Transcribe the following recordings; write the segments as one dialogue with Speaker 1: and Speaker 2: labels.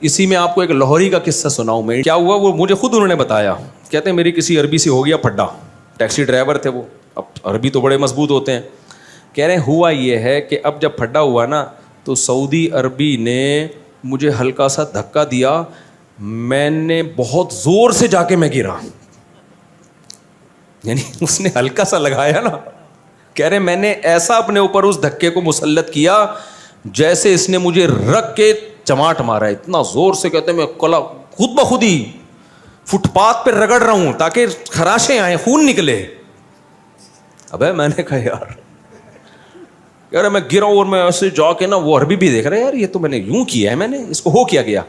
Speaker 1: اسی میں آپ کو ایک لاہوری کا قصہ سناؤں میں. کیا ہوا وہ مجھے خود انہوں نے بتایا. کہتے ہیں میری کسی عربی سے ہو گیا پھڈا. ٹیکسی ڈرائیور تھے وہ, اب عربی تو بڑے مضبوط ہوتے ہیں. کہہ رہے ہیں ہوا یہ ہے کہ اب جب پھڈا ہوا نا تو سعودی عربی نے مجھے ہلکا سا دھکا دیا, میں نے بہت زور سے جا کے میں گرا. یعنی اس نے ہلکا سا لگایا نا, کہہ رہے میں نے ایسا اپنے اوپر اس دھکے کو مسلط کیا جیسے اس نے مجھے رکھ کے چماٹ مارا ہے اتنا زور سے. کہتے ہیں میں خود بخود ہی فٹ پاتھ پہ رگڑ رہا ہوں تاکہ خراشیں آئیں, خون نکلے. ابے میں نے کہا یار میں گرا ہوں, اور میں ایسے جا کے نا وہ عربی بھی دیکھ رہے یار یہ تو میں نے یوں کیا ہے, میں نے اس کو ہو کیا گیا.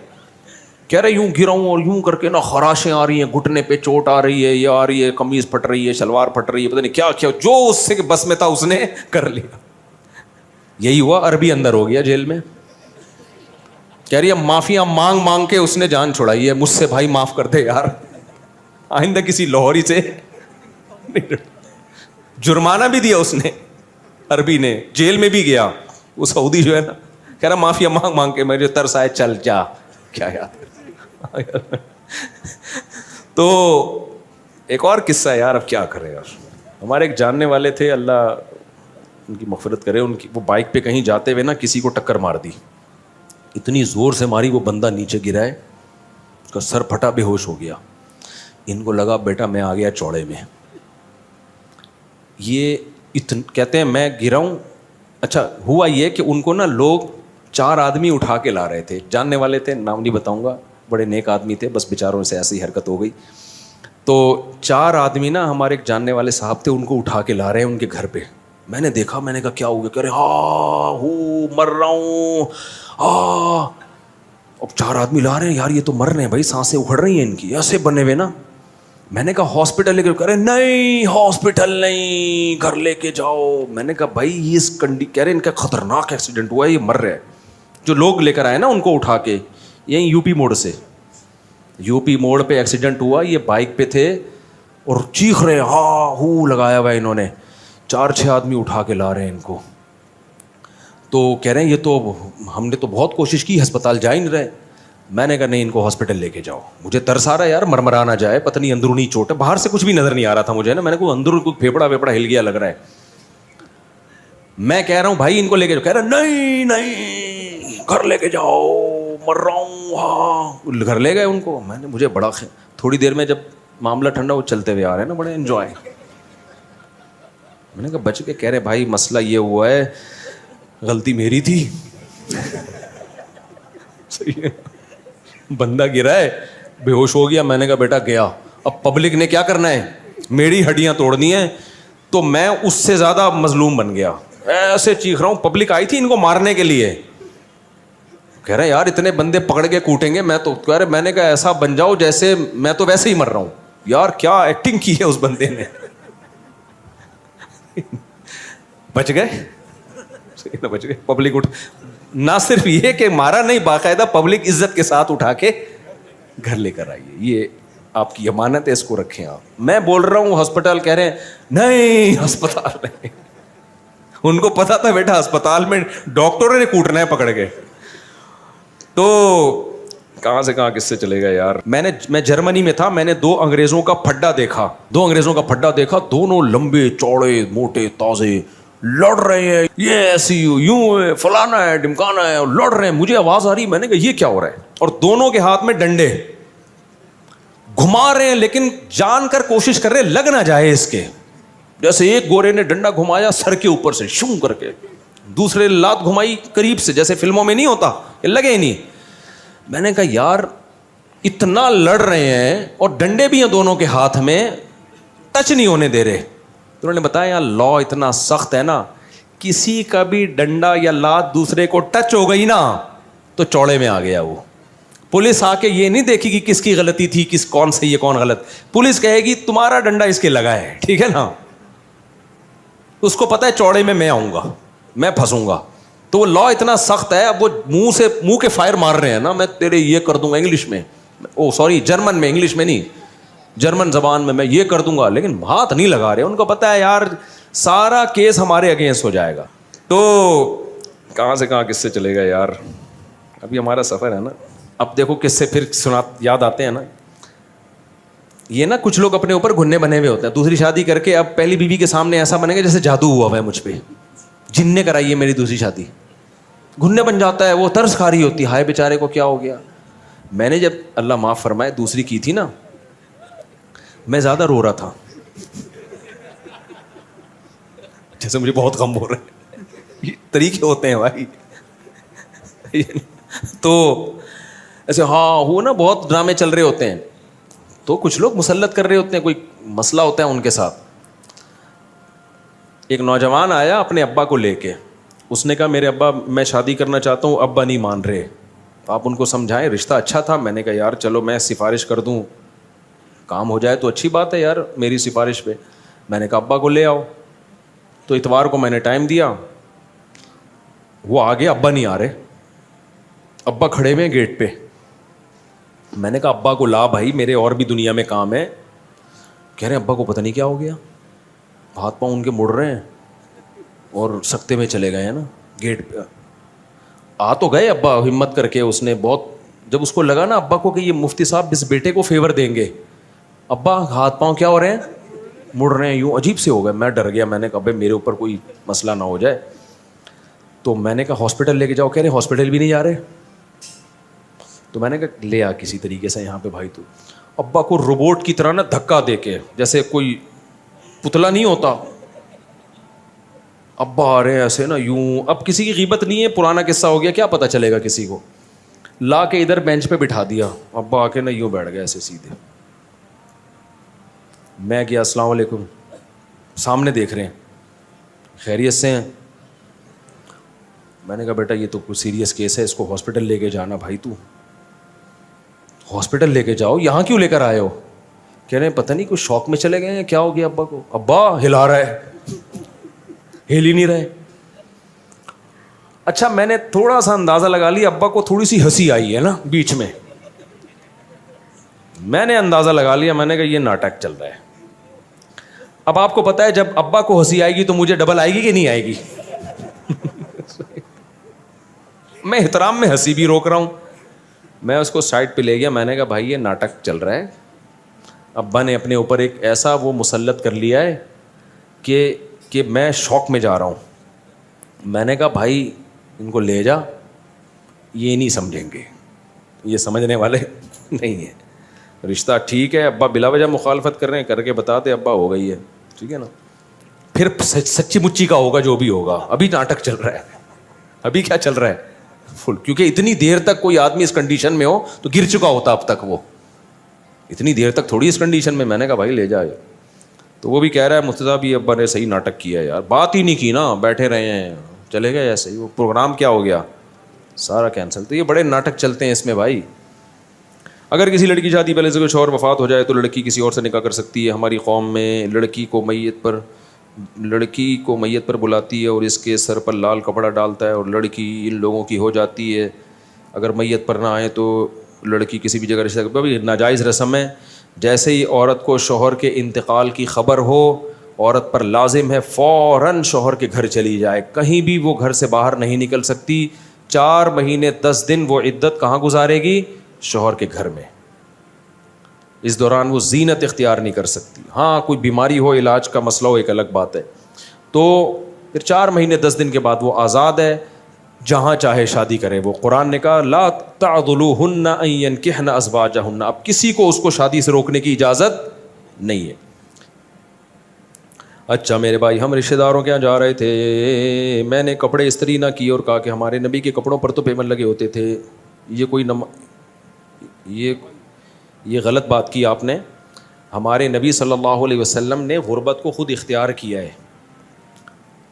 Speaker 1: کہہ رہے یوں گرا ہوں اور یوں کر کے نا خراشیں آ رہی ہیں, گھٹنے پہ چوٹ آ رہی ہے, یہ آ رہی ہے, قمیض پھٹ رہی ہے, شلوار پھٹ رہی ہے, پتہ نہیں کیا کیا جو اس سے بس میں تھا اس نے کر لیا. یہی ہوا, عربی اندر ہو گیا جیل میں. کہہ رہی ہے معافیاں مانگ مانگ کے اس نے جان چھڑائی ہے. مجھ سے بھائی معاف کر دے یار, آئندہ کسی لاہوری سے. جرمانہ بھی دیا اس نے عربی نے, جیل میں بھی گیا. وہ سعودی جو ہے نا کہہ رہا معافیا مانگ مانگ کے مجھے ترس آئے, چل جا. کیا یاد. تو ایک اور قصہ ہے یار, اب کیا کرے یار. ہمارے ایک جاننے والے تھے, اللہ ان کی مغفرت کرے, ان کی وہ بائک پہ کہیں جاتے ہوئے نا کسی کو ٹکر مار دی, اتنی زور سے ماری وہ بندہ نیچے گرا ہے, اس کا سر پھٹا, بے ہوش ہو گیا. ان کو لگا بیٹا میں آ گیا چوڑے میں. یہ کہتے ہیں میں گرا ہوں. اچھا ہوا یہ کہ ان کو نا لوگ 4 آدمی اٹھا کے لا رہے تھے, جاننے والے تھے, نام نہیں بتاؤں گا, بڑے نیک آدمی تھے, بس بیچاروں سے ایسی حرکت ہو گئی. تو 4 آدمی نا ہمارے ایک جاننے والے صاحب تھے, ان کو اٹھا کے لا رہے ہیں ان کے گھر پہ. میں نے دیکھا, میں نے کہا کیا ہو گیا. کہہ رہے ہاں مر رہا ہوں. اب 4 آدمی لا رہے ہیں یار, یہ تو مر رہے ہیں بھائی, سانسیں اکھڑ رہی ہیں ان کی, ایسے بنے ہوئے نا. میں نے کہا ہاسپٹل لے کے, کہہ رہے نہیں ہاسپٹل نہیں, گھر لے کے جاؤ. میں نے کہا بھائی اس کہہ رہے ان کا خطرناک ایکسیڈنٹ ہوا ہے, یہ مر رہے ہیں. جو لوگ لے کر آئے نا ان کو اٹھا کے, یہیں یو پی موڑ سے, یو پی موڑ پہ ایکسیڈنٹ ہوا, یہ بائک پہ تھے اور چیخ رہے, ہاں ہو لگایا ہوا ہے انہوں نے. 4-6 آدمی اٹھا کے لا رہے ہیں ان کو. تو کہہ رہے ہیں یہ تو ہم نے تو بہت کوشش کی, ہسپتال جا ہی نہیں رہے. میں نے کہا نہیں ان کو ہاسپٹل لے کے جاؤ. مجھے ترس آ رہا ہے یار, مرمرا نہ جائے, پتہ نہیں اندرونی چوٹ ہے, باہر سے کچھ بھی نظر نہیں آ رہا تھا مجھے نا. میں نے کہا اندر کوئی پھیپڑا ویپڑا ہل گیا لگ رہا ہے. میں کہہ رہا ہوں بھائی ان کو لے کے جاؤ. کہہ رہا نہیں گھر لے کے جاؤ, مر رہا ہوں. ہاں گھر لے گئے ان کو. میں نے مجھے بڑا تھوڑی دیر میں جب معاملہ ٹھنڈا, وہ چلتے ہوئے آ رہے ہیں نا بڑے انجوائے. میں نے کہا بچ کے. کہہ رہے بھائی مسئلہ یہ ہوا ہے, غلطی میری تھی. صحیح ہے, بندہ گرا ہے, بے ہوش ہو گیا. میں نے کہا بیٹا گیا, اب پبلک نے کیا کرنا ہے, میری ہڈیاں توڑنی ہیں. تو میں اس سے زیادہ مظلوم بن گیا, ایسے چیخ رہا ہوں. پبلک آئی تھی ان کو مارنے کے لیے. کہہ رہے یار اتنے بندے پکڑ کے کوٹیں گے, میں تو کہہ رہے میں نے کہا ایسا بن جاؤ جیسے میں تو ویسے ہی مر رہا ہوں. یار کیا ایکٹنگ کی ہے اس بندے نے. بچ گئے, بچ گئے. پبلک اٹھ, نہ صرف یہ کہ مارا نہیں, باقاعدہ پبلک عزت کے ساتھ اٹھا کے گھر لے کر آئیے. یہ آپ کی امانت ہے, اس کو رکھیں آپ. میں بول رہا ہوں ہسپتال, کہہ رہے ہیں نہیں ہسپتال نہیں. ان کو پتا تھا بیٹا ہسپتال میں ڈاکٹروں نے کوٹنا ہے پکڑ کے. تو کہاں سے کہاں کس سے چلے گا یار. میں جرمنی میں تھا, میں نے 2 انگریزوں کا پھڈا دیکھا. 2 انگریزوں کا پھڈا دیکھا, دونوں لمبے چوڑے موٹے تازے, لڑ رہے ہیں, یہ ایسی یوں ہے, فلانا ہے, ڈمکانا ہے, اور لڑ رہے ہیں. مجھے آواز آ رہی, میں نے کہا یہ کیا ہو رہا ہے. اور دونوں کے ہاتھ میں ڈنڈے, گھما رہے ہیں لیکن جان کر کوشش کر رہے لگ نہ جائے اس کے. جیسے ایک گورے نے ڈنڈا گھمایا سر کے اوپر سے شوں کر کے, دوسرے لات گھمائی قریب سے, جیسے فلموں میں نہیں ہوتا, یہ لگے ہی نہیں. میں نے کہا یار اتنا لڑ رہے ہیں اور ڈنڈے بھی ہیں دونوں کے ہاتھ میں, ٹچ نہیں ہونے دے رہے. تو انہوں نے بتایا لا اتنا سخت ہے نا, کسی کا بھی ڈنڈا یا لات دوسرے کو ٹچ ہو گئی نا تو چوڑے میں آ گیا وہ. پولیس آ کے یہ نہیں دیکھے گی کس کی غلطی تھی, کون صحیح ہے کون غلط. پولیس کہے گی تمہارا ڈنڈا اس کے لگا ہے, ٹھیک ہے نا. اس کو پتا ہے چوڑے میں آؤں گا, میں پھنسوں گا. تو وہ لا اتنا سخت ہے, اب وہ منہ کے فائر مار رہے ہیں نا, میں تیرے یہ کر دوں گا انگلش میں, جرمن میں, انگلش میں نہیں, جرمن زبان میں یہ کر دوں گا, لیکن ہاتھ نہیں لگا رہے. ان کو پتا ہے یار سارا کیس ہمارے اگینسٹ ہو جائے گا. تو کہاں سے کہاں کس سے چلے گا یار. ابھی ہمارا سفر ہے نا, اب دیکھو کس سے پھر یاد آتے ہیں نا. یہ نا کچھ لوگ اپنے اوپر گھننے بنے ہوئے ہوتے ہیں, دوسری شادی کر کے اب پہلی بیوی کے سامنے ایسا بنے گا جیسے جادو ہوا ہوا ہے مجھ پہ, جن نے کرائی ہے میری دوسری شادی. گھننے بن جاتا ہے, وہ ترس کھا رہی ہوتی ہے, ہائے بیچارے کو کیا ہو گیا. میں نے جب اللہ معاف فرمائے دوسری کی تھی نا, میں زیادہ رو رہا تھا, جیسے مجھے بہت غم ہو رہا ہے. یہ طریقے ہوتے ہیں بھائی. تو ایسے ہاں وہ نا بہت ڈرامے چل رہے ہوتے ہیں, تو کچھ لوگ مسلط کر رہے ہوتے ہیں, کوئی مسئلہ ہوتا ہے ان کے ساتھ. ایک نوجوان آیا اپنے ابا کو لے کے, اس نے کہا میرے ابا میں شادی کرنا چاہتا ہوں, ابا نہیں مان رہے, آپ ان کو سمجھائیں. رشتہ اچھا تھا, میں نے کہا یار چلو میں سفارش کر دوں, کام ہو جائے تو اچھی بات ہے یار میری سفارش پہ. میں نے کہا ابا کو لے آؤ. تو اتوار کو میں نے ٹائم دیا, وہ آگے ابا نہیں آ رہے, ابا کھڑے ہوئے گیٹ پہ. میں نے کہا ابا کو لا بھائی, میرے اور بھی دنیا میں کام ہے. کہہ رہے ہیں ابا کو پتہ نہیں کیا ہو گیا, ہاتھ پاؤں ان کے مڑ رہے ہیں اور سکتے میں چلے گئے ہیں نا گیٹ پہ. آ تو گئے ابا ہمت کر کے, اس نے بہت, جب اس کو لگا نا ابا کو کہ یہ مفتی صاحب اس بیٹے کو فیور دیں گے, ابا ہاتھ پاؤں کیا ہو رہے ہیں, مڑ رہے ہیں, یوں عجیب سے ہو گئے. میں ڈر گیا, میں نے کہا بھائی میرے اوپر کوئی مسئلہ نہ ہو جائے. تو میں نے کہا ہاسپٹل لے کے جاؤ. کہہ رہے ہاسپٹل بھی نہیں جا رہے. تو میں نے کہا لے آ کسی طریقے سے یہاں پہ بھائی. تو ابا کو روبوٹ کی طرح نا دھکا دے کے, جیسے کوئی پتلا نہیں ہوتا, ابا آ رہے ہیں ایسے نا یوں. اب کسی کی غیبت نہیں ہے, پرانا قصہ ہو گیا, کیا پتہ چلے گا کسی کو. لا کے ادھر بینچ پہ بٹھا دیا, ابا آ کے نا یوں بیٹھ گئے ایسے سیدھے. میں کیا السلام علیکم, سامنے دیکھ رہے ہیں, خیریت سے ہیں. میں نے کہا بیٹا یہ تو کچھ سیریس کیس ہے, اس کو ہاسپٹل لے کے جانا. بھائی تو ہاسپٹل لے کے جاؤ, یہاں کیوں لے کر آئے ہو. کہہ رہے ہیں پتہ نہیں کچھ شوق میں چلے گئے ہیں, کیا ہو گیا ابا کو. ابا ہلا رہا ہے, ہل ہی نہیں رہے. اچھا میں نے تھوڑا سا اندازہ لگا لیا, ابا کو تھوڑی سی ہنسی آئی ہے نا بیچ میں. میں نے اندازہ لگا لیا, میں نے کہا یہ ناٹک چل رہا ہے. اب آپ کو پتہ ہے جب ابا کو ہنسی آئے گی تو مجھے ڈبل آئے گی کہ نہیں آئے گی. میں احترام میں ہنسی بھی روک رہا ہوں. میں اس کو سائڈ پہ لے گیا, میں نے کہا بھائی یہ ناٹک چل رہا ہے. ابا نے اپنے اوپر ایک ایسا وہ مسلط کر لیا ہے کہ میں شوق میں جا رہا ہوں. میں نے کہا بھائی ان کو لے جا, یہ نہیں سمجھیں گے, یہ سمجھنے والے نہیں ہیں. رشتہ ٹھیک ہے, ابا بلا وجہ مخالفت کر رہے ہیں, کر کے بتا دے ابا ہو گئی ہے, ٹھیک ہے نا. پھر سچی مچی کا ہوگا جو بھی ہوگا. ابھی ناٹک چل رہا ہے, ابھی کیا چل رہا ہے فل, کیونکہ اتنی دیر تک کوئی آدمی اس کنڈیشن میں ہو تو گر چکا ہوتا اب تک. وہ اتنی دیر تک تھوڑی اس کنڈیشن میں. میں نے کہا بھائی لے جائے. تو وہ بھی کہہ رہا ہے مفتی صاحب یہ ابا نے صحیح ناٹک کیا ہے یار, بات ہی نہیں کی نا, بیٹھے رہے ہیں, چلے گئے ایسے ہی. وہ پروگرام کیا ہو گیا, سارا کینسل. تو یہ بڑے ناٹک چلتے ہیں اس میں بھائی. اگر کسی لڑکی شادی پہلے سے کچھ اور وفات ہو جائے تو لڑکی کسی اور سے نکاح کر سکتی ہے. ہماری قوم میں لڑکی کو میت پر بلاتی ہے اور اس کے سر پر لال کپڑا ڈالتا ہے, اور لڑکی ان لوگوں کی ہو جاتی ہے. اگر میت پر نہ آئے تو لڑکی کسی بھی جگہ رشتہ, بھی ناجائز رسم ہے. جیسے ہی عورت کو شوہر کے انتقال کی خبر ہو, عورت پر لازم ہے فوراً شوہر کے گھر چلی جائے. کہیں بھی وہ گھر سے باہر نہیں نکل سکتی. 4 مہینے 10 دن وہ عدت کہاں گزارے گی, شوہر کے گھر میں. اس دوران وہ زینت اختیار نہیں کر سکتی. ہاں کوئی بیماری ہو, علاج کا مسئلہ ہو, ایک الگ بات ہے. تو پھر 4 مہینے 10 دن کے بعد وہ آزاد ہے, جہاں چاہے شادی کرے. وہ قرآن نے کہا لا تعضلوہن ان ینکحن ازواجہن, اب کسی کو اس کو شادی سے روکنے کی اجازت نہیں ہے. اچھا میرے بھائی, ہم رشتہ داروں کے یہاں جا رہے تھے, میں نے کپڑے استری نہ کیے اور کہا کہ ہمارے نبی کے کپڑوں پر تو پیمن لگے ہوتے تھے. یہ غلط بات کی آپ نے. ہمارے نبی صلی اللہ علیہ وسلم نے غربت کو خود اختیار کیا ہے,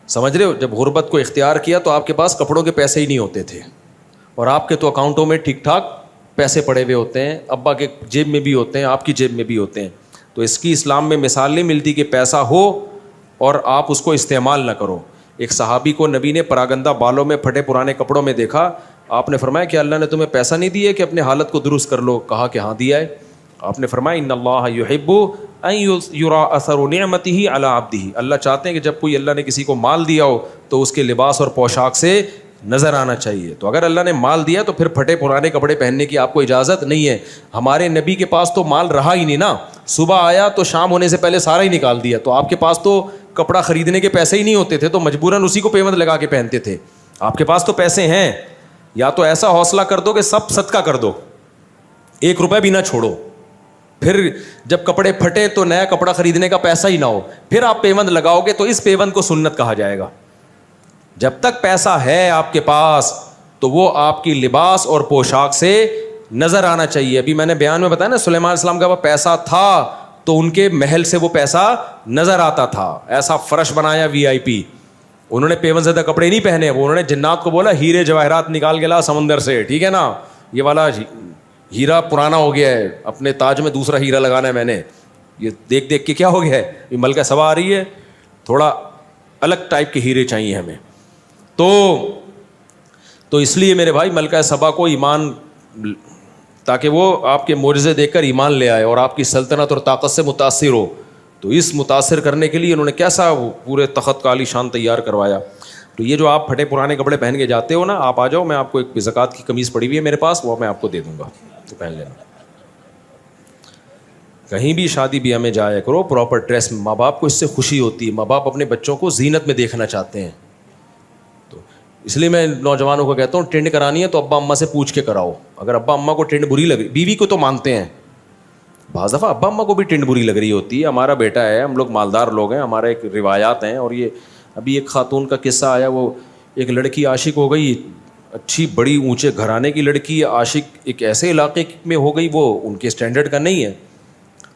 Speaker 1: سمجھ رہے ہو. جب غربت کو اختیار کیا تو آپ کے پاس کپڑوں کے پیسے ہی نہیں ہوتے تھے, اور آپ کے تو اکاؤنٹوں میں ٹھیک ٹھاک پیسے پڑے ہوئے ہوتے ہیں, ابا کے جیب میں بھی ہوتے ہیں, آپ کی جیب میں بھی ہوتے ہیں. تو اس کی اسلام میں مثال نہیں ملتی کہ پیسہ ہو اور آپ اس کو استعمال نہ کرو. ایک صحابی کو نبی نے پراگندہ بالوں میں پھٹے پرانے کپڑوں میں دیکھا. آپ نے فرمایا کہ اللہ نے تمہیں پیسہ نہیں دیا کہ اپنے حالت کو درست کر لو. کہا کہ ہاں دیا ہے. آپ نے فرمایا ان اللہ یحب ان یرا اثر نعمتہ علی عبدہ, اللہ چاہتے ہیں کہ جب کوئی اللہ نے کسی کو مال دیا ہو تو اس کے لباس اور پوشاک سے نظر آنا چاہیے. تو اگر اللہ نے مال دیا تو پھر پھٹے پرانے کپڑے پہننے کی آپ کو اجازت نہیں ہے. ہمارے نبی کے پاس تو مال رہا ہی نہیں نا, صبح آیا تو شام ہونے سے پہلے سارا ہی نکال دیا. تو آپ کے پاس تو کپڑا خریدنے کے پیسے ہی نہیں ہوتے تھے, تو مجبوراً اسی کو پیمند لگا کے پہنتے تھے. آپ کے پاس تو پیسے ہیں, یا تو ایسا حوصلہ کر دو کہ سب صدقہ کر دو, 1 روپے بھی نہ چھوڑو. پھر جب کپڑے پھٹے تو نیا کپڑا خریدنے کا پیسہ ہی نہ ہو, پھر آپ پیمند لگاؤ گے تو اس پیمند کو سنت کہا جائے گا. جب تک پیسہ ہے آپ کے پاس تو وہ آپ کی لباس اور پوشاک سے نظر آنا چاہیے. ابھی میں نے بیان میں بتایا نا, سلیمان علیہ السلام کا وہ پیسہ تھا تو ان کے محل سے وہ پیسہ نظر آتا تھا. ایسا فرش بنایا VIP, انہوں نے پیمند زدہ کپڑے نہیں پہنے, وہ انہوں نے جنات کو بولا ہیرے جواہرات نکال کے لا سمندر سے, ٹھیک ہے نا, یہ والا ہیرا پرانا ہو گیا ہے, اپنے تاج میں دوسرا ہیرا لگانا ہے میں نے, یہ دیکھ دیکھ کے کیا ہو گیا ہے, یہ ملکہ سبا آ رہی ہے, تھوڑا الگ ٹائپ کے ہیرے چاہیے ہمیں. تو اس لیے میرے بھائی ملکہ سبا کو ایمان, تاکہ وہ آپ کے معجزے دیکھ کر ایمان لے آئے اور آپ کی سلطنت اور طاقت سے متاثر ہو. تو اس متاثر کرنے کے لیے انہوں نے کیسا پورے تخت کا عالی شان تیار کروایا. تو یہ جو آپ پھٹے پرانے کپڑے پہن کے جاتے ہو نا, آپ آ جاؤ, میں آپ کو ایک زکوٰۃ کی قمیص پڑی ہوئی ہے میرے پاس, وہ میں آپ کو دے دوں گا, تو پہن لینا. کہیں بھی شادی بیاہ میں جایا کرو پراپر ڈریس میں, ماں باپ کو اس سے خوشی ہوتی ہے, ماں باپ اپنے بچوں کو زینت میں دیکھنا چاہتے ہیں. تو اس لیے میں نوجوانوں کو کہتا ہوں ٹرینڈ کرانی ہے تو ابا اماں سے پوچھ کے کراؤ. اگر ابا اماں کو ٹرینڈ بری لگ رہی, بیوی کو تو مانتے ہیں, بعض دفعہ ابا اماں کو بھی ٹرینڈ بری لگ رہی ہوتی ہے. ہمارا بیٹا ہے, ہم لوگ مالدار لوگ ہیں, ہمارے ایک روایات ہیں. اور یہ ابھی ایک خاتون کا قصہ آیا, وہ ایک لڑکی عاشق ہو گئی, اچھی بڑی اونچے گھرانے کی لڑکی, عاشق ایک ایسے علاقے میں ہو گئی وہ ان کے اسٹینڈرڈ کا نہیں ہے.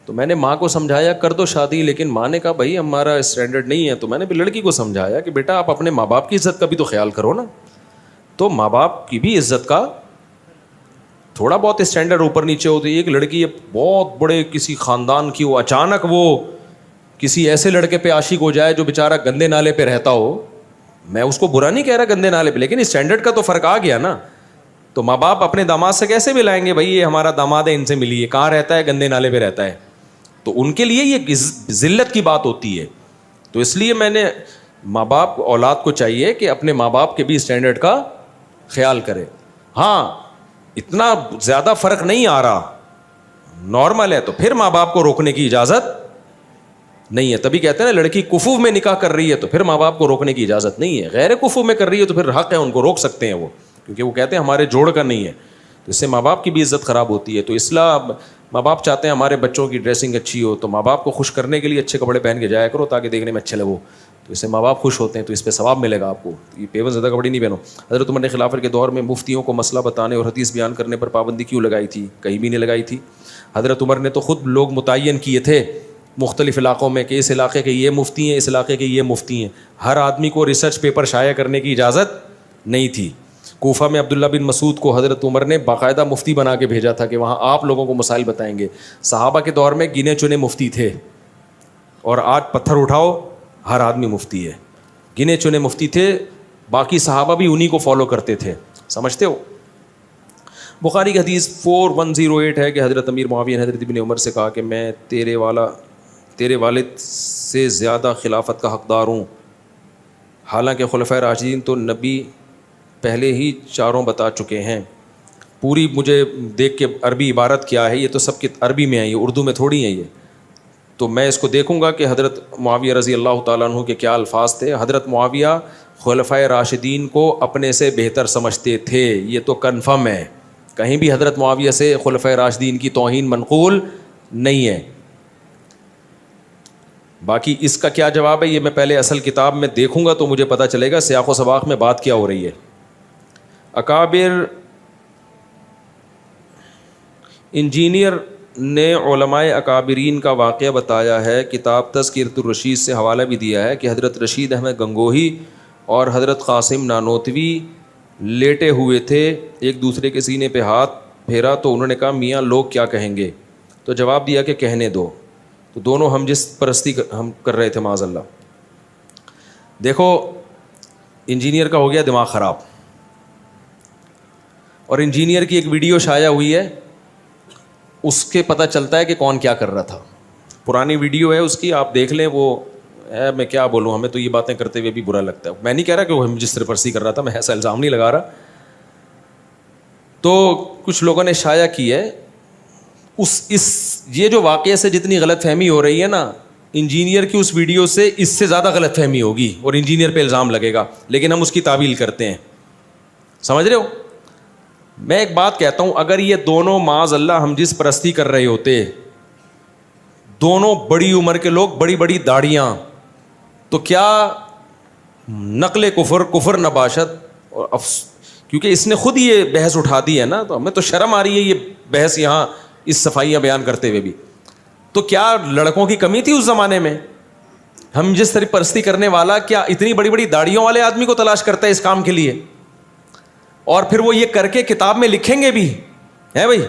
Speaker 1: تو میں نے ماں کو سمجھایا کر دو شادی, لیکن ماں نے کہا بھائی ہمارا اسٹینڈرڈ نہیں ہے. تو میں نے بھی لڑکی کو سمجھایا کہ بیٹا آپ اپنے ماں باپ کی عزت کا بھی تو خیال کرو نا. تو ماں باپ کی بھی عزت کا تھوڑا بہت اسٹینڈرڈ اوپر نیچے ہوتی ہے. ایک لڑکی بہت بڑے کسی خاندان کی, وہ اچانک وہ کسی ایسے لڑکے پہ عاشق ہو جائے جو بیچارہ گندے نالے پہ رہتا ہو. میں اس کو برا نہیں کہہ رہا گندے نالے پہ, لیکن اسٹینڈرڈ کا تو فرق آ گیا نا. تو ماں باپ اپنے داماد سے کیسے ملائیں گے, بھائی یہ ہمارا داماد ہے ان سے ملیے, کہاں رہتا ہے, گندے نالے پہ رہتا ہے. تو ان کے لیے یہ ذلت کی بات ہوتی ہے. تو اس لیے میں نے ماں باپ اولاد کو چاہیے کہ اپنے ماں باپ کے بھی اسٹینڈرڈ کا خیال کرے. ہاں اتنا زیادہ فرق نہیں آ رہا, نارمل ہے, تو پھر ماں باپ کو روکنے کی اجازت نہیں ہے. تبھی کہتے ہیں نا لڑکی کفو میں نکاح کر رہی ہے تو پھر ماں باپ کو روکنے کی اجازت نہیں ہے. غیر کفو میں کر رہی ہے تو پھر حق ہے, ان کو روک سکتے ہیں وہ, کیونکہ وہ کہتے ہیں ہمارے جوڑ کا نہیں ہے. تو اس سے ماں باپ کی بھی عزت خراب ہوتی ہے. تو اصلاح, ماں باپ چاہتے ہیں ہمارے بچوں کی ڈریسنگ اچھی ہو, تو ماں باپ کو خوش کرنے کے لیے اچھے کپڑے پہن کے جایا کرو تاکہ دیکھنے میں اچھے لگو. تو اس سے ماں باپ خوش ہوتے ہیں, تو اس پہ ثواب ملے گا آپ کو. یہ پیون زدہ کپڑے نہیں پہنو. حضرت عمر نے خلافت کے دور میں مفتیوں کو مسئلہ بتانے اور حدیث بیان کرنے پر پابندی کیوں لگائی تھی؟ کہیں بھی نہیں لگائی تھی. حضرت عمر نے تو خود لوگ متعین کیے تھے مختلف علاقوں میں کہ اس علاقے کے یہ مفتی ہیں, اس علاقے کے یہ مفتی ہیں. ہر آدمی کو ریسرچ پیپر شائع کرنے کی اجازت نہیں تھی. کوفہ میں عبداللہ بن مسعود کو حضرت عمر نے باقاعدہ مفتی بنا کے بھیجا تھا کہ وہاں آپ لوگوں کو مسائل بتائیں گے. صحابہ کے دور میں گنے چنے مفتی تھے, اور آج پتھر اٹھاؤ ہر آدمی مفتی ہے. گنے چنے مفتی تھے, باقی صحابہ بھی انہی کو فالو کرتے تھے. سمجھتے ہو؟ بخاری کی حدیث 4108 ہے کہ حضرت امیر معاویہ نے حضرت ابن عمر سے کہا کہ میں تیرے والد سے زیادہ خلافت کا حقدار ہوں. حالانکہ خلفائے راشدین تو نبی پہلے ہی چاروں بتا چکے ہیں. پوری مجھے دیکھ کے عربی عبارت کیا ہے, یہ تو سب کی عربی میں ہے, یہ اردو میں تھوڑی ہیں یہ. تو میں اس کو دیکھوں گا کہ حضرت معاویہ رضی اللہ تعالیٰ عنہ کے کیا الفاظ تھے. حضرت معاویہ خلفائے راشدین کو اپنے سے بہتر سمجھتے تھے, یہ تو کنفرم ہے. کہیں بھی حضرت معاویہ سے خلفائے راشدین کی توہین منقول نہیں ہے. باقی اس کا کیا جواب ہے یہ میں پہلے اصل کتاب میں دیکھوں گا تو مجھے پتہ چلے گا سیاق و سباق میں بات کیا ہو رہی ہے. اکابر انجینئر نے علماء اکابرین کا واقعہ بتایا ہے. کتاب تذکرۃ الرشید سے حوالہ بھی دیا ہے کہ حضرت رشید احمد گنگوہی اور حضرت قاسم نانوتوی لیٹے ہوئے تھے, ایک دوسرے کے سینے پہ ہاتھ پھیرا تو انہوں نے کہا میاں لوگ کیا کہیں گے؟ تو جواب دیا کہ کہنے دو. تو دونوں ہم جس پرستی ہم کر رہے تھے معاذ اللہ. دیکھو انجینئر کا ہو گیا دماغ خراب, اور انجینئر کی ایک ویڈیو شائع ہوئی ہے, اس کے پتہ چلتا ہے کہ کون کیا کر رہا تھا. پرانی ویڈیو ہے اس کی, آپ دیکھ لیں, وہ میں کیا بولوں, ہمیں تو یہ باتیں کرتے ہوئے بھی برا لگتا ہے. میں نہیں کہہ رہا کہ وہ ہم جس طرح پرستی کر رہا تھا, میں ایسا الزام نہیں لگا رہا. تو کچھ لوگوں نے شائع کی ہے یہ جو واقعے سے جتنی غلط فہمی ہو رہی ہے نا, انجینئر کی اس ویڈیو سے اس سے زیادہ غلط فہمی ہوگی اور انجینئر پہ الزام لگے گا, لیکن ہم اس کی تعویل کرتے ہیں. سمجھ رہے ہو؟ میں ایک بات کہتا ہوں, اگر یہ دونوں معاذ اللہ ہم جس پرستی کر رہے ہوتے, دونوں بڑی عمر کے لوگ, بڑی بڑی داڑیاں, تو کیا نقل کفر نباشت, اور کیونکہ اس نے خود یہ بحث اٹھا دی ہے نا, تو ہمیں تو شرم آ رہی ہے یہ بحث یہاں اس صفائیاں بیان کرتے ہوئے بھی. تو کیا لڑکوں کی کمی تھی اس زمانے میں؟ ہم جس طرح پرستی کرنے والا کیا اتنی بڑی بڑی داڑیوں والے آدمی کو تلاش کرتا ہے اس کام کے لیے, اور پھر وہ یہ کر کے کتاب میں لکھیں گے بھی ہے بھائی.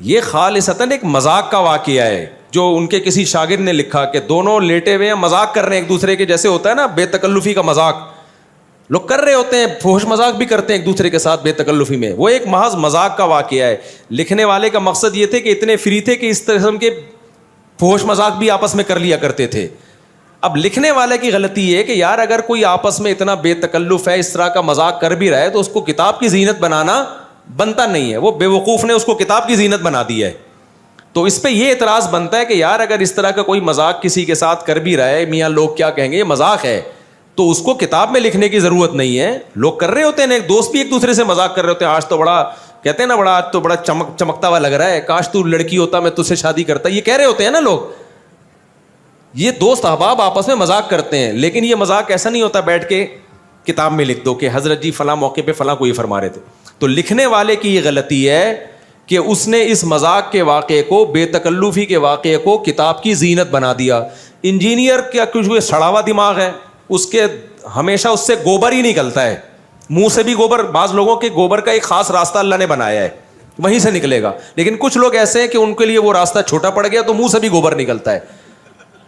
Speaker 1: یہ خالصتاً ایک مذاق کا واقعہ ہے جو ان کے کسی شاگرد نے لکھا کہ دونوں لیٹے ہوئے ہیں, مذاق کر رہے ہیں ایک دوسرے کے, جیسے ہوتا ہے نا بے تکلفی کا مذاق, لوگ کر رہے ہوتے ہیں, فحش مذاق بھی کرتے ہیں ایک دوسرے کے ساتھ بے تکلفی میں. وہ ایک محض مذاق کا واقعہ ہے. لکھنے والے کا مقصد یہ تھے کہ اتنے فری تھے کہ اس قسم کے فحش مذاق بھی آپس میں کر لیا کرتے تھے. اب لکھنے والے کی غلطی یہ ہے کہ یار اگر کوئی آپس میں اتنا بے تکلف ہے, اس طرح کا مذاق کر بھی رہا ہے, تو اس کو کتاب کی زینت بنانا بنتا نہیں ہے. وہ بے وقوف نے اس کو کتاب کی زینت بنا دی ہے. تو اس پہ یہ اعتراض بنتا ہے کہ یار اگر اس طرح کا کوئی مذاق کسی کے ساتھ کر بھی رہا ہے, میاں لوگ کیا کہیں گے, یہ مذاق ہے, تو اس کو کتاب میں لکھنے کی ضرورت نہیں ہے. لوگ کر رہے ہوتے ہیں, ایک دوست بھی ایک دوسرے سے مذاق کر رہے ہوتے ہیں, آج تو بڑا کہتے ہیں نا, بڑا آج تو بڑا چمکتا ہوا لگ رہا ہے, کاش تو لڑکی ہوتا میں تجھ سے شادی کرتا, یہ کہہ رہے ہوتے ہیں نا لوگ. یہ دوست احباب آپس میں مذاق کرتے ہیں, لیکن یہ مذاق ایسا نہیں ہوتا بیٹھ کے کتاب میں لکھ دو کہ حضرت جی فلاں موقع پہ فلاں کو یہ فرما رہے تھے. تو لکھنے والے کی یہ غلطی ہے کہ اس نے اس مذاق کے واقعے کو, بے تکلفی کے واقعے کو کتاب کی زینت بنا دیا. انجینئر کیا کچھ سڑا ہوا دماغ ہے, اس کے ہمیشہ اس سے گوبر ہی نکلتا ہے, منہ سے بھی گوبر. بعض لوگوں کے گوبر کا ایک خاص راستہ اللہ نے بنایا ہے, وہیں سے نکلے گا, لیکن کچھ لوگ ایسے ہیں کہ ان کے لیے وہ راستہ چھوٹا پڑ گیا تو منہ سے بھی گوبر نکلتا ہے.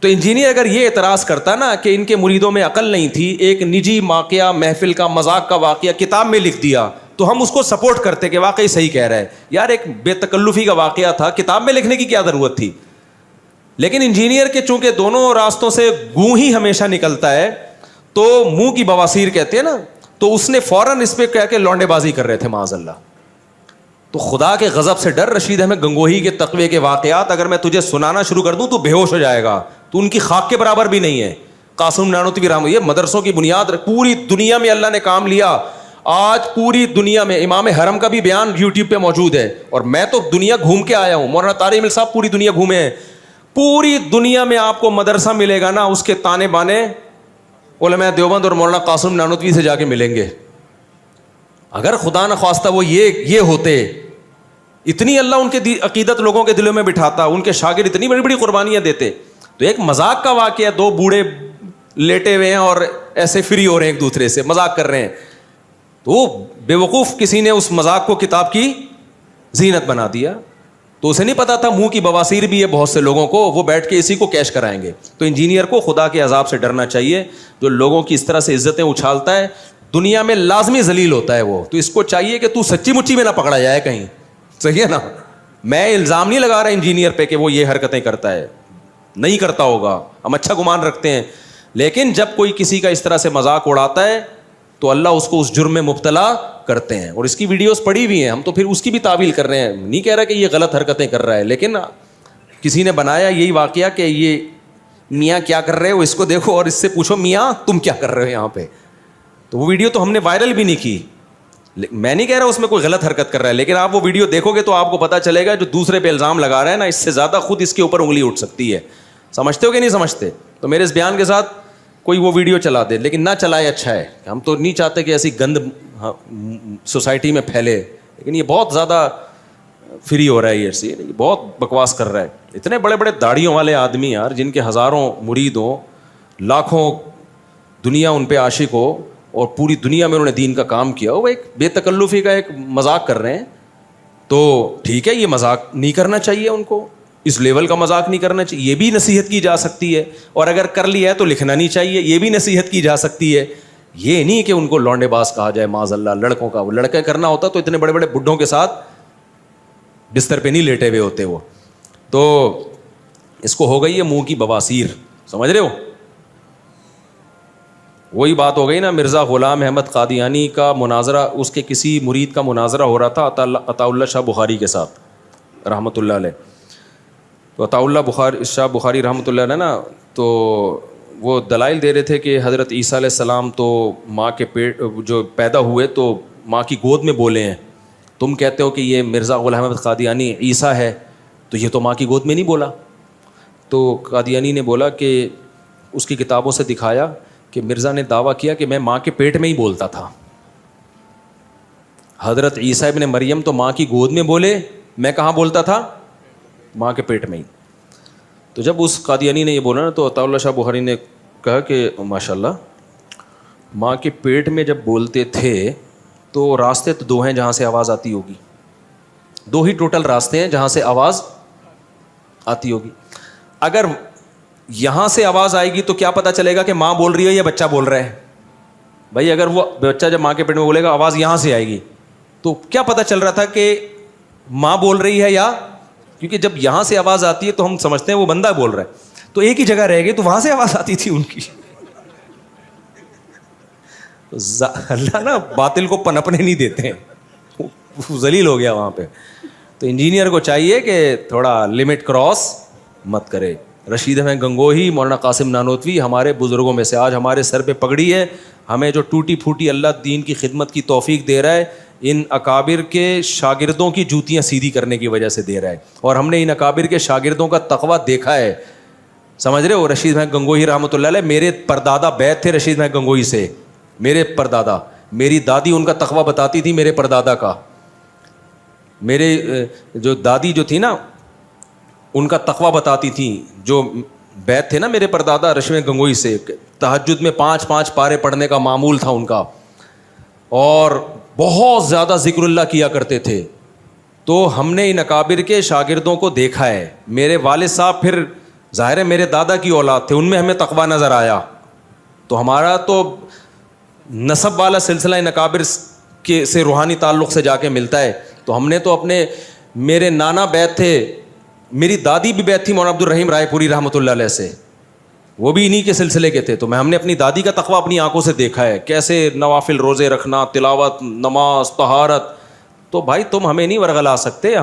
Speaker 1: تو انجینئر اگر یہ اعتراض کرتا نا کہ ان کے مریدوں میں عقل نہیں تھی, ایک نجی واقعہ, محفل کا مذاق کا واقعہ کتاب میں لکھ دیا, تو ہم اس کو سپورٹ کرتے کہ واقعی صحیح کہہ رہا ہے. یار ایک بے تکلفی کا واقعہ تھا, کتاب میں لکھنے کی کیا ضرورت تھی؟ لیکن انجینئر کے چونکہ دونوں راستوں سے گوں ہی ہمیشہ نکلتا ہے, تو منہ کی بواسیر کہتے ہیں نا, تو اس نے فوراً اس پہ کہہ کے لونڈے بازی کر رہے تھے معاذ اللہ. تو خدا کے غضب سے ڈر. رشید احمد گنگوہی کے تقوی کے واقعات اگر میں تجھے سنانا شروع کر دوں تو بے ہوش ہو جائے گا, تو ان کی خاک کے برابر بھی نہیں ہے. قاسم نانوتوی رحمۃ, یہ مدرسوں کی بنیاد, پوری دنیا میں اللہ نے کام لیا. آج پوری دنیا میں امام حرم کا بھی بیان یوٹیوب پہ موجود ہے, اور میں تو دنیا گھوم کے آیا ہوں. مولانا طارق مل صاحب پوری دنیا گھومے ہیں. پوری دنیا میں آپ کو مدرسہ ملے گا نا, اس کے تانے بانے علماء دیوبند اور مولانا قاسم نانوتوی سے جا کے ملیں گے. اگر خدا نخواستہ وہ یہ ہوتے, اتنی اللہ ان کے عقیدت لوگوں کے دلوں میں بٹھاتا, ان کے شاگرد اتنی بڑی بڑی قربانیاں دیتے. تو ایک مذاق کا واقعہ, دو بوڑھے لیٹے ہوئے ہیں اور ایسے فری ہو رہے ہیں ایک دوسرے سے, مذاق کر رہے ہیں, تو بے وقوف کسی نے اس مذاق کو کتاب کی زینت بنا دیا. تو اسے نہیں پتا تھا منہ کی بواسیر بھی ہے بہت سے لوگوں کو, وہ بیٹھ کے اسی کو کیش کرائیں گے. تو انجینئر کو خدا کے عذاب سے ڈرنا چاہیے, جو لوگوں کی اس طرح سے عزتیں اچھالتا ہے, دنیا میں لازمی ذلیل ہوتا ہے وہ. تو اس کو چاہیے کہ تو سچی مچی میں نہ پکڑا جائے کہیں, صحیح ہے نا. میں الزام نہیں لگا رہا انجینئر پہ کہ وہ یہ حرکتیں کرتا ہے, نہیں کرتا ہوگا, ہم اچھا گمان رکھتے ہیں, لیکن جب کوئی کسی کا اس طرح سے مذاق اڑاتا ہے تو اللہ اس کو اس جرم میں مبتلا کرتے ہیں. اور اس کی ویڈیوز پڑی ہوئی ہیں, ہم تو پھر اس کی بھی تعویل کر رہے ہیں. نہیں کہہ رہا کہ یہ غلط حرکتیں کر رہا ہے, لیکن کسی نے بنایا یہی واقعہ کہ یہ میاں کیا کر رہے ہو, اس کو دیکھو اور اس سے پوچھو میاں تم کیا کر رہے ہو یہاں پہ. تو وہ ویڈیو تو ہم نے وائرل بھی نہیں کی. میں نہیں کہہ رہا اس میں کوئی غلط حرکت کر رہا ہے, لیکن آپ وہ ویڈیو دیکھو گے تو آپ کو پتا چلے گا جو دوسرے پہ الزام لگا رہا ہے نا, اس سے زیادہ خود اس کے اوپر انگلی اٹھ سکتی ہے. سمجھتے ہو کہ نہیں سمجھتے؟ تو میرے اس بیان کے ساتھ کوئی وہ ویڈیو چلا دے, لیکن نہ چلائے اچھا ہے. ہم تو نہیں چاہتے کہ ایسی گند سوسائٹی میں پھیلے, لیکن یہ بہت زیادہ فری ہو رہا ہے, یہ بہت بکواس کر رہا ہے. اتنے بڑے بڑے داڑھیوں والے آدمی یار, جن کے ہزاروں مرید ہوں, لاکھوں دنیا ان پہ عاشق ہو, اور پوری دنیا میں انہوں نے دین کا کام کیا, وہ ایک بے تکلفی کا ایک مذاق کر رہے ہیں. تو ٹھیک ہے, یہ مذاق نہیں کرنا چاہیے ان کو, اس لیول کا مذاق نہیں کرنا چاہیے, یہ بھی نصیحت کی جا سکتی ہے. اور اگر کر لیا ہے تو لکھنا نہیں چاہیے, یہ بھی نصیحت کی جا سکتی ہے. یہ نہیں کہ ان کو لونڈے باز کہا جائے معاذ اللہ. لڑکوں کا, وہ لڑکے کرنا ہوتا تو اتنے بڑے بڑے بڈھوں کے ساتھ بستر پہ نہیں لیٹے ہوئے ہوتے وہ. تو اس کو ہو گئی ہے منہ کی بواسیر, سمجھ رہے ہو. وہی بات ہو گئی نا, مرزا غلام احمد قادیانی کا مناظرہ, اس کے کسی مرید کا مناظرہ ہو رہا تھا عطا اللہ شاہ بخاری کے ساتھ رحمۃ اللہ علیہ. تو عطا اللہ شاہ بخاری رحمۃ اللہ علیہ نا, تو وہ دلائل دے رہے تھے کہ حضرت عیسیٰ علیہ السلام تو ماں کے پیٹ جو پیدا ہوئے تو ماں کی گود میں بولے ہیں. تم کہتے ہو کہ یہ مرزا غلام احمد قادیانی عیسیٰ ہے, تو یہ تو ماں کی گود میں نہیں بولا. تو قادیانی نے بولا کہ اس کی کتابوں سے دکھایا کہ مرزا نے دعویٰ کیا کہ میں ماں کے پیٹ میں ہی بولتا تھا. حضرت عیسیٰ ابن مریم تو ماں کی گود میں بولے, میں کہاں بولتا تھا؟ ماں کے پیٹ میں ہی. تو جب اس قادیانی نے یہ بولا نا, تو عطا اللہ شاہ بخاری نے کہا کہ ماشاء اللہ, ماں کے پیٹ میں جب بولتے تھے تو راستے تو دو ہیں جہاں سے آواز آتی ہوگی, دو ہی ٹوٹل راستے ہیں جہاں سے آواز آتی ہوگی. اگر یہاں سے آواز آئے گی تو کیا پتہ چلے گا کہ ماں بول رہی ہے یا بچہ بول رہا ہے؟ بھائی اگر وہ بچہ جب ماں کے پیٹ میں بولے گا آواز یہاں سے آئے گی, تو کیا پتہ چل رہا تھا کہ ماں بول رہی ہے یا, کیونکہ جب یہاں سے آواز آتی ہے تو ہم سمجھتے ہیں وہ بندہ بول رہا ہے, تو ایک ہی جگہ رہ گئی تو وہاں سے آواز آتی تھی ان کی. اللہ نا باطل کو پنپنے نہیں دیتے ہیں, ذلیل ہو گیا وہاں پہ. تو انجینئر کو چاہیے کہ تھوڑا لمٹ کراس مت کرے. رشید احمد گنگوہی, مولانا قاسم نانوتوی ہمارے بزرگوں میں سے, آج ہمارے سر پہ پگڑی ہے, ہمیں جو ٹوٹی پھوٹی اللہ دین کی خدمت کی توفیق دے رہا ہے, ان اکابر کے شاگردوں کی جوتیاں سیدھی کرنے کی وجہ سے دے رہا ہے. اور ہم نے ان اکابر کے شاگردوں کا تقویٰ دیکھا ہے, سمجھ رہے ہو. رشید احمد گنگوہی رحمۃ اللہ علیہ, میرے پردادا بیعت تھے رشید احمد گنگوہی سے, میرے پردادا, میری دادی ان کا تقویٰ بتاتی تھی میرے پردادا کا. میرے جو دادی جو تھی نا ان کا تقویٰ بتاتی تھیں, جو بیعت تھے نا میرے پردادا رشید احمد گنگوہی سے. تہجد میں 5 پارے پڑھنے کا معمول تھا ان کا, اور بہت زیادہ ذکر اللہ کیا کرتے تھے. تو ہم نے ان اکابر کے شاگردوں کو دیکھا ہے. میرے والد صاحب پھر ظاہر ہے میرے دادا کی اولاد تھے, ان میں ہمیں تقویٰ نظر آیا. تو ہمارا تو نسب والا سلسلہ ان اکابر کے سے روحانی تعلق سے جا کے ملتا ہے. تو ہم نے تو اپنے, میرے نانا بیعت تھے, میری دادی بھی بیعت تھی مولانا عبد الرحیم رائے پوری رحمۃ اللہ علیہ سے, وہ بھی انہی کے سلسلے کے تھے. تو ہم نے اپنی دادی کا تقویٰ اپنی آنکھوں سے دیکھا ہے, کیسے نوافل روزے رکھنا, تلاوت, نماز, طہارت. تو بھائی تم ہمیں نہیں ورغلا سکتے.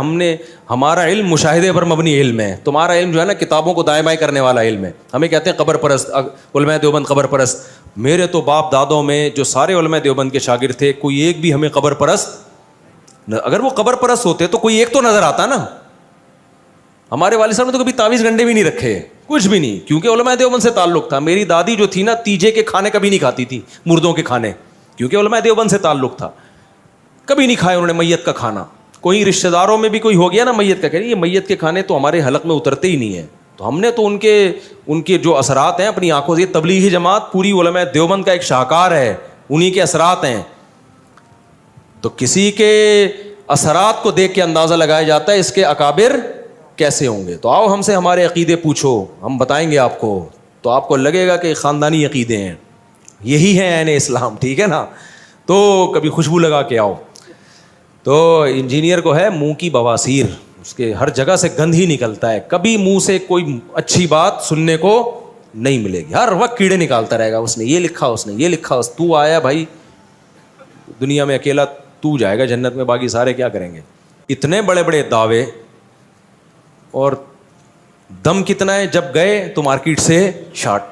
Speaker 1: ہمارا علم مشاہدے پر مبنی علم ہے, تمہارا علم جو ہے نا کتابوں کو دائیں بائیں کرنے والا علم ہے. ہمیں کہتے ہیں قبر پرست, علماء دیوبند قبر پرست. میرے تو باپ دادوں میں جو سارے علماء دیوبند کے شاگرد تھے, کوئی ایک بھی ہمیں قبر پرست, اگر وہ قبر پرست ہوتے تو کوئی ایک تو نظر آتا نا. ہمارے والد صاحب نے تو کبھی تعویذ گنڈے بھی نہیں رکھے, کچھ بھی نہیں, کیونکہ علماء دیوبند سے تعلق تھا. میری دادی جو تھی نا تیجے کے کھانے کبھی نہیں کھاتی تھی, مردوں کے کھانے, کیونکہ علماء دیوبند سے تعلق تھا. کبھی نہیں کھائے انہوں نے میت کا کھانا. کوئی رشتہ داروں میں بھی کوئی ہو گیا نا میت کا, کہہ رہی یہ میت کے کھانے تو ہمارے حلق میں اترتے ہی نہیں ہیں. تو ہم نے تو ان کے جو اثرات ہیں اپنی آنکھوں سے, یہ تبلیغی جماعت پوری علماء دیوبند کا ایک شاہکار ہے, انہی کے اثرات ہیں. تو کسی کے اثرات کو دیکھ کے اندازہ لگایا جاتا ہے اس کے اکابر کیسے ہوں گے. تو آؤ ہم سے ہمارے عقیدے پوچھو, ہم بتائیں گے آپ کو, تو آپ کو لگے گا کہ خاندانی عقیدے ہیں, یہی ہیں عین اسلام, ٹھیک ہے نا. تو کبھی خوشبو لگا کے آؤ. تو انجینئر کو ہے منہ کی بواسیر, اس کے ہر جگہ سے گند ہی نکلتا ہے, کبھی منہ سے کوئی اچھی بات سننے کو نہیں ملے گی, ہر وقت کیڑے نکالتا رہے گا. اس نے یہ لکھا, اس نے یہ لکھا, تو آیا بھائی دنیا میں اکیلا تو جائے گا جنت میں, باقی سارے کیا کریں گے. اتنے بڑے بڑے دعوے, اور دم کتنا ہے, جب گئے تو مارکیٹ سے شارٹ.